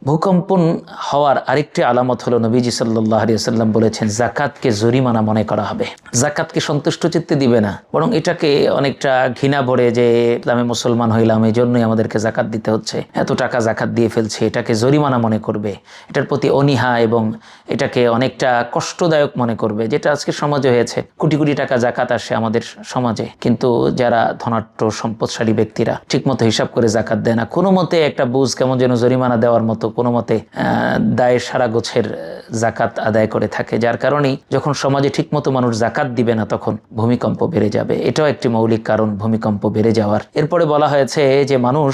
ভূকম্পন হওয়ার আরেকটি আলামত হলো নবীজি সাল্লাল্লাহু আলাইহি ওয়াসাল্লাম বলেছেন জাকাতকে জরিমানা মনে করা হবে। জাকাতকে সন্তুষ্ট চিত্তে দিবে না, বরং এটাকে অনেকটা ঘৃণা ভরে যে ইসলামে মুসলমান হইলাম এই জন্যই আমাদেরকে জাকাত দিতে হচ্ছে, এত টাকা জাকাত দিয়ে ফেলছে, এটাকে জরিমানা মনে করবে, এটার প্রতি অনীহা এবং এটাকে অনেকটা কষ্টদায়ক মনে করবে, যেটা আজকে সমাজে হয়েছে। কোটি কোটি টাকা জাকাত আসে আমাদের সমাজে, কিন্তু যারা ধনাঢ্য সম্পদশালী ব্যক্তিরা ঠিকমতো হিসাব করে জাকাত দেয় না, কোনো মতে একটা বুঝ কেমন যেন জরিমানা দেওয়ার মতো কোনো মতে দায়ের সারা গোছের জাকাত আদায় করে থাকে। যার কারণেই যখন সমাজে ঠিকমতো মানুষ জাকাত দিবে না তখন ভূমিকম্প বেড়ে যাবে। এটাও একটি মৌলিক কারণ ভূমিকম্প বেড়ে যাওয়ার। এরপরে বলা হয়েছে যে মানুষ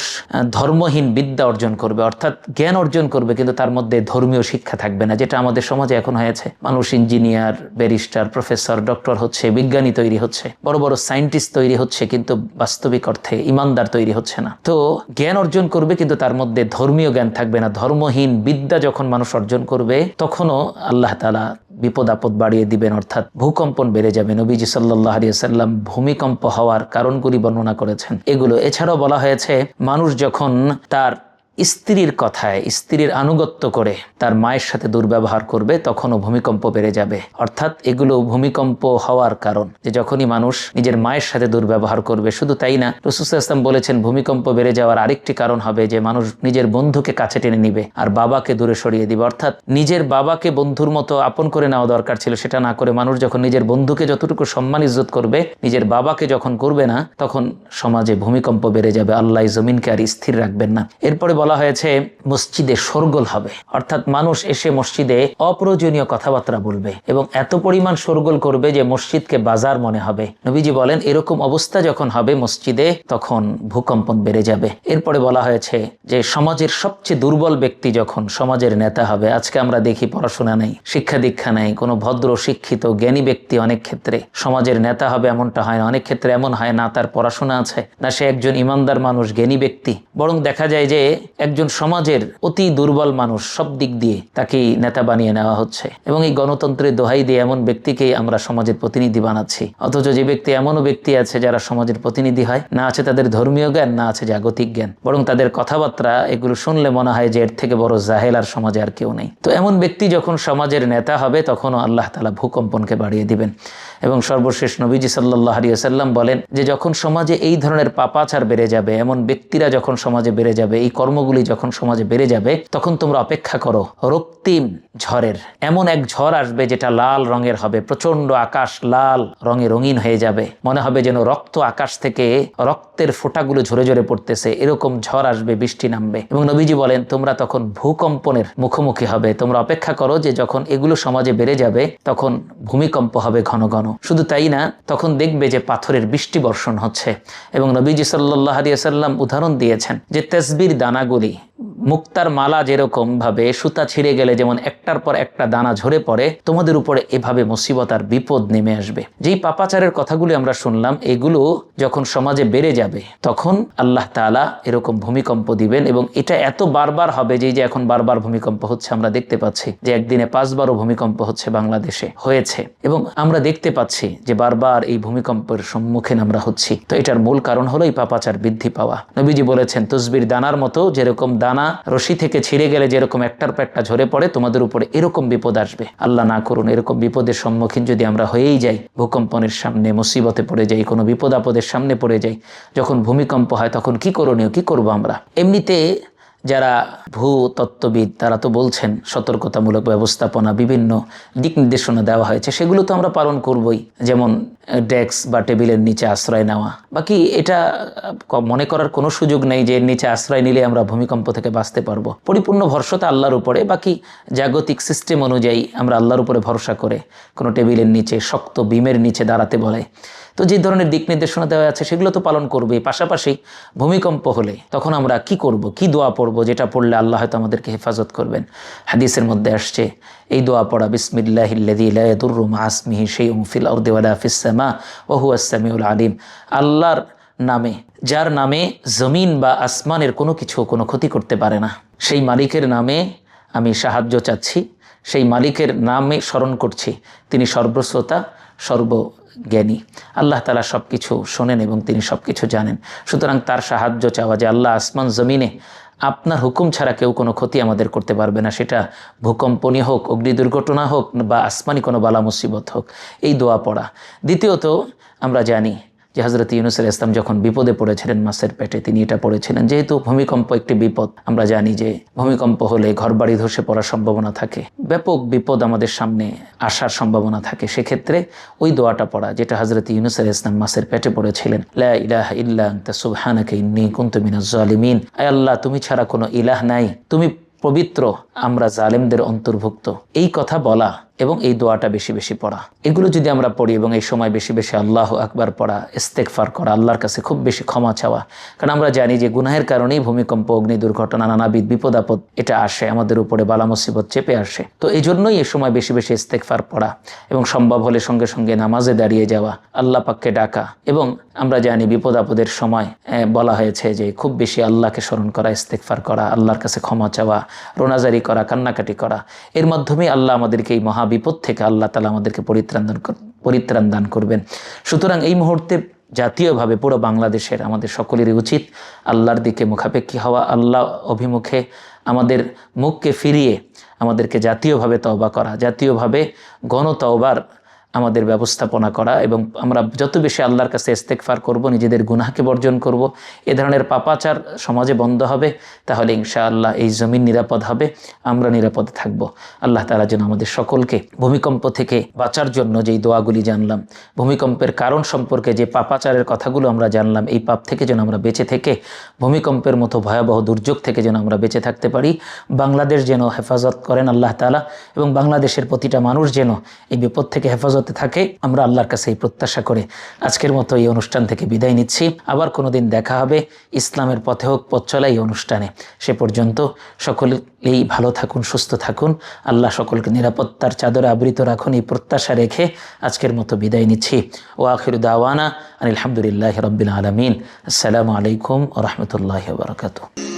ধর্মহীন বিদ্যা অর্জন করবে, অর্থাৎ জ্ঞান অর্জন করবে কিন্তু তার মধ্যে ধর্মীয় শিক্ষা থাকবে না, যেটা আমাদের সমাজে এখন হয়েছে। মানুষ ইঞ্জিনিয়ার, ব্যারিস্টার, প্রফেসর, ডক্টর হচ্ছে, বিজ্ঞানী তৈরি হচ্ছে, বড় বড় সায়েন্টিস্ট তৈরি হচ্ছে, কিন্তু বাস্তবিক অর্থে ইমানদার তৈরি হচ্ছে না। তো জ্ঞান অর্জন করবে কিন্তু তার মধ্যে ধর্মীয় জ্ঞান থাকবে না। ধর্মহীন বিদ্যা যখন মানুষ অর্জন করবে তখনও আল্লাহ তাআলা বিপদ আপদ বাড়িয়ে দিবেন, অর্থাৎ ভূকম্পন বেড়ে যাবে। নবীজি সাল্লাল্লাহু আলাইহি ওয়াসাল্লাম ভূমিকম্প হওয়ার কারণগুলি বর্ণনা করেছেন এগুলো। এছাড়াও বলা হয়েছে মানুষ যখন তার স্ত্রীর কথায়, স্ত্রীর আনুগত্য করে তার মায়ের সাথে দুর্ব্যবহার করবে তখনও ভূমিকম্প বেড়ে যাবে। অর্থাৎ এগুলো ভূমিকম্প হওয়ার কারণ, যে যখনই মানুষ নিজের মায়ের সাথে দুর্ব্যবহার করবে। শুধু তাই না, রাসূল সাল্লাল্লাহু আলাইহি ওয়াসাল্লাম বলেছেন ভূমিকম্প বেড়ে যাওয়ার আরেকটি কারণ হবে যে মানুষ নিজের বন্ধুকে কাছে টেনে নিবে আর বাবাকে দূরে সরিয়ে দিবে। অর্থাৎ নিজের বাবাকে বন্ধুর মতো আপন করে নেওয়া দরকার ছিল, সেটা না করে মানুষ যখন নিজের বন্ধুকে যতটুকু সম্মান ইজ্জত করবে, নিজের বাবাকে যখন করবে না, তখন সমাজে ভূমিকম্প বেড়ে যাবে। আল্লাহ জমিনকে আর স্থির রাখবেন না। এরপরে বলা হয়েছে মসজিদে শোরগোল হবে, অর্থাৎ মানুষ এসে মসজিদে অপ্রয়োজনীয় কথাবার্তা বলবে এবং এত পরিমাণ শোরগোল করবে যে মসজিদকে বাজার মনে হবে। নবীজি বলেন এরকম অবস্থা যখন হবে মসজিদে তখন ভূকম্পন বেড়ে যাবে। এরপরে বলা হয়েছে যে সমাজের সবচেয়ে দুর্বল ব্যক্তি যখন সমাজের নেতা হবে। আজকে আমরা দেখি পড়াশোনা নেই, শিক্ষা দীক্ষা নেই, কোনো ভদ্র শিক্ষিত জ্ঞানী ব্যক্তি অনেক ক্ষেত্রে সমাজের নেতা হবে এমনটা হয় না। অনেক ক্ষেত্রে এমন হয় না তার পড়াশোনা আছে, না সে একজন ইমানদার মানুষ, জ্ঞানী ব্যক্তি, বরং দেখা যায় যে একজন সমাজের অতি দুর্বল মানুষ, সব দিক দিয়ে তাকেই নেতা বানিয়ে নেওয়া হচ্ছে। এবং এই গণতন্ত্রের দোহাই দিয়ে এমন ব্যক্তিকেই আমরা সমাজের প্রতিনিধি বানাচ্ছি। অথচ যে ব্যক্তি, এমনও ব্যক্তি আছে যারা সমাজের প্রতিনিধি হয়, না আছে তাদের ধর্মীয় জ্ঞান, না আছে জাগতিক জ্ঞান, বরং তাদের কথাবার্তা এগুলো শুনলে মনে হয় যে এর থেকে বড় জাহেল আর সমাজে আর কেউ নেই। তো এমন ব্যক্তি যখন সমাজের নেতা হবে তখনও আল্লাহ তাআলা ভূকম্পনকে বাড়িয়ে দিবেন। এবং সর্বশেষ নবীজি সাল্লাল্লাহু আলাইহি ওয়াসাল্লাম বলেন যে যখন সমাজে এই ধরনের পাপাচার বেড়ে যাবে, এমন ব্যক্তিরা যখন সমাজে বেড়ে যাবে, এই কর্মগুলি যখন সমাজে বেড়ে যাবে, তখন তোমরা অপেক্ষা করো রক্তিম ঝড়ের। এমন এক ঝড় আসবে যেটা লাল রঙের হবে, প্রচন্ড আকাশ লাল রঙে রঙিন হয়ে যাবে, মনে হবে যেন রক্ত আকাশ থেকে রক্তের ফোঁটাগুলো ঝরে ঝরে পড়তেছে, এরকম ঝড় আসবে, বৃষ্টি নামবে। এবং নবীজি বলেন তোমরা তখন ভূকম্পনের মুখোমুখি হবে। তোমরা অপেক্ষা করো যে যখন এগুলো সমাজে বেড়ে যাবে তখন ভূমিকম্প হবে ঘন ঘন। শুধু তাই না, তখন দেখবে যে পাথরের বৃষ্টি বর্ষণ হচ্ছে। এবং নবীজি সাল্লাল্লাহু আলাইহি ওয়াসাল্লাম উদাহরণ দিয়েছেন যে তাসবির দানাগুলি মুক্তার মালা যেরকম ভাবে সুতা ছিঁড়ে গেলে যেমন একটার পর একটা দানা ঝরে পড়ে, তোমাদের উপরে এভাবে মুসিবত আর বিপদ নেমে আসবে। যেই পাপাচারের কথাগুলি আমরা শুনলাম, এগুলো যখন সমাজে বেড়ে যাবে তখন আল্লাহ তাআলা এরকম ভূমিকম্প দিবেন। এবং এটা এত বারবার হবে যে এখন বারবার ভূমিকম্প হচ্ছে। আমরা দেখতে পাচ্ছি যে একদিনে 5 বারও ভূমিকম্প হচ্ছে, বাংলাদেশে হয়েছে, এবং আমরা দেখতে পাচ্ছি যে বারবার এই ভূমিকম্পের সম্মুখীন আমরা হচ্ছি। তো এটার মূল কারণ হলো এই পাপাচার বৃদ্ধি পাওয়া। নবীজি বলেছেন তসবির দানার মতো, যেরকম দানা রশি থেকে ছিঁড়ে গেলে যেরকম একটার পর একটা ঝরে পড়ে, তোমাদের উপরে এরকম বিপদ আসবে। আল্লাহ না করুন এরকম বিপদের সম্মুখীন যদি আমরা হয়েই যাই, ভূকম্পনের সামনে মুসিবতে পড়ে যাই, কোনো বিপদ আপদের সামনে পড়ে যাই, যখন ভূমিকম্প হয় তখন কি করণীয়, কি করব আমরা? এমনিতে যারা ভূতত্ত্ববিদ তারা তো বলছেন সতর্কতামূলক ব্যবস্থাপনা, বিভিন্ন দিক নির্দেশনা দেওয়া হয়েছে, সেগুলো তো আমরা পালন করবই। যেমন ডেস্ক বা টেবিলের নিচে আশ্রয় নেওয়া, বাকি এটা মনে করার কোনো সুযোগ নেই যে এর নিচে আশ্রয় নিলে আমরা ভূমিকম্প থেকে বাঁচতে পারবো। পরিপূর্ণ ভরসাটা আল্লাহর উপরে। বাকি জাগতিক সিস্টেম অনুযায়ী আমরা আল্লাহর উপরে ভরসা করে কোনো টেবিলের নিচে, শক্ত বিমের নিচে দাঁড়াতে বলে। তো যে ধরনের দিক নির্দেশনা দেওয়া আছে সেগুলো তো পালন করবেই। পাশাপাশি ভূমিকম্প হলে তখন আমরা কি করব, কি দোয়া পড়ব, যেটা পড়লে আল্লাহ হয়তো আমাদেরকে হেফাজত করবেন। হাদিসের মধ্যে আসছে এই দোয়া পড়া, বিসমিল্লাহিল্লাযী লা ইয়াদুররু মা ইসমিহি শাইউন ফিল আরদি ওয়ালা ফিস সামা ওয়া হুয়াস সামিউল আলিম। আল্লাহর নামে, যার নামে জমিন বা আসমানের কোনো কিছু কোনো ক্ষতি করতে পারে না, সেই মালিকের নামে আমি সাহায্য চাচ্ছি, সেই মালিকের নামে স্মরণ করছি, তিনি সর্বশ্রোতা, জ্ঞানী, আল্লাহ তাআলা সব কিছু শোনেন এবং তিনি সব কিছু জানেন। সুতরাং তার সাহায্য চাওয়া যে আল্লাহ আসমান জমিনে আপনার হুকুম ছাড়া কেউ কোনো ক্ষতি আমাদের করতে পারবে না, সেটা ভূকম্পনই হোক, অগ্নি দুর্ঘটনা হোক বা আসমানি কোনো বালা মুসিবত হোক, এই দোয়া পড়া। দ্বিতীয়ত আমরা জানি যে হযরত ইউনূস আলাইহিস সালাম যখন বিপদে পড়েছিলেন মাছের পেটে, তিনি এটা পড়েছিলেন, যেহেতু ভূমিকম্প একটি বিপদ, আমরা জানি যে ভূমিকম্প হলে ঘরবাড়ি ধসে পড়ার সম্ভাবনা থাকে, ব্যাপক বিপদ আমাদের সামনে আসার সম্ভাবনা থাকে, সেক্ষেত্রে ওই দোয়াটা পড়া যেটা হযরত ইউনূস আলাইহিস সালাম মাছের পেটে পড়েছিলেন, লা ইলাহা ইল্লা আনতা সুবহানাকা ইন্নী কুনতু মিনাজ জালিমিন। আয় আল্লাহ, তুমি ছাড়া কোনো ইলাহ নাই, তুমি পবিত্র, আমরা জালেমদের অন্তর্ভুক্ত। এই কথা বলা এবং এই দোয়াটা বেশি বেশি পড়া, এগুলো যদি আমরা পড়ি এবং এই সময় বেশি বেশি আল্লাহু আকবার পড়া, ইস্তেগফার করা, আল্লাহর কাছে খুব বেশি ক্ষমা চাওয়া, কারণ আমরা জানি যে গুনাহের কারণেই ভূমিকম্প, অগ্নি দুর্ঘটনা, নানাবিধ বিপদ আপদ এটা আসে, আমাদের উপরে বালা মুসিবত চেপে আসে। তো এই জন্যই এই সময় বেশি বেশি ইস্তেগফার পড়া এবং সম্ভব হলে সঙ্গে সঙ্গে নামাজে দাঁড়িয়ে যাওয়া, আল্লাহ পাককে ডাকা। এবং আমরা জানি বিপদ আপদের সময় বলা হয়েছে যে খুব বেশি আল্লাহকে স্মরণ করা, ইস্তেগফার করা, আল্লাহর কাছে ক্ষমা চাওয়া, রোনাজারি করা, কান্নাকাটি করা, এর মাধ্যমে আল্লাহ আমাদেরকে এই মহা বিপদ থেকে আল্লাহ তাআলা আমাদেরকে পরিত্রাণ দান করবেন। সুতরাং এই মুহূর্তে জাতীয়ভাবে পুরো বাংলাদেশের আমাদের সকলেরই উচিত আল্লাহর দিকে মুখাপেক্ষী হওয়া, আল্লাহ অভিমুখে আমাদের মুখকে ফিরিয়ে আমাদেরকে জাতীয়ভাবে তওবা করা, জাতীয়ভাবে গণতওবার আমাদের ব্যবস্থাপনা করা, এবং আমরা যত বেশি আল্লাহর কাছে ইস্তেগফার করব, নিজেদের গুনাহকে বর্জন করব, এ ধরনের পাপাচার সমাজে বন্ধ হবে, তাহলে ইনশাআল্লাহ এই জমিন নিরাপদ হবে, আমরা নিরাপদে থাকব। আল্লাহ তাআলা যেন আমাদের সকলকে ভূমিকম্প থেকে বাঁচার জন্য যেই দোয়াগুলি জানলাম, ভূমিকম্পের কারণ সম্পর্কে যে পাপাচারের কথাগুলো আমরা জানলাম, এই পাপ থেকে যেন আমরা বেঁচে থেকে ভূমিকম্পের মতো ভয়াবহ দুর্যোগ থেকে যেন আমরা বেঁচে থাকতে পারি। বাংলাদেশ যেন হেফাজত করেন আল্লাহ তাআলা, এবং বাংলাদেশের প্রতিটা মানুষ যেন এই বিপদ থেকে হেফাজত থাকে, আমরা আল্লাহর কাছে এই প্রত্যাশা করে আজকের মতো এই অনুষ্ঠান থেকে বিদায় নিচ্ছি। আবার কোনোদিন দেখা হবে ইসলামের পথে হোক পথ চলা এই অনুষ্ঠানে। সে পর্যন্ত সকলেই ভালো থাকুন, সুস্থ থাকুন, আল্লাহ সকলকে নিরাপত্তার চাদরে আবৃত রাখুন, এই প্রত্যাশা রেখে আজকের মতো বিদায় নিচ্ছি। ওয়া আখিরু দাওয়ানা আনিল হামদুলিল্লাহি রাব্বিল আলামিন। আসসালামু আলাইকুম ওয়া রাহমাতুল্লাহি ওয়া বারাকাতুহু।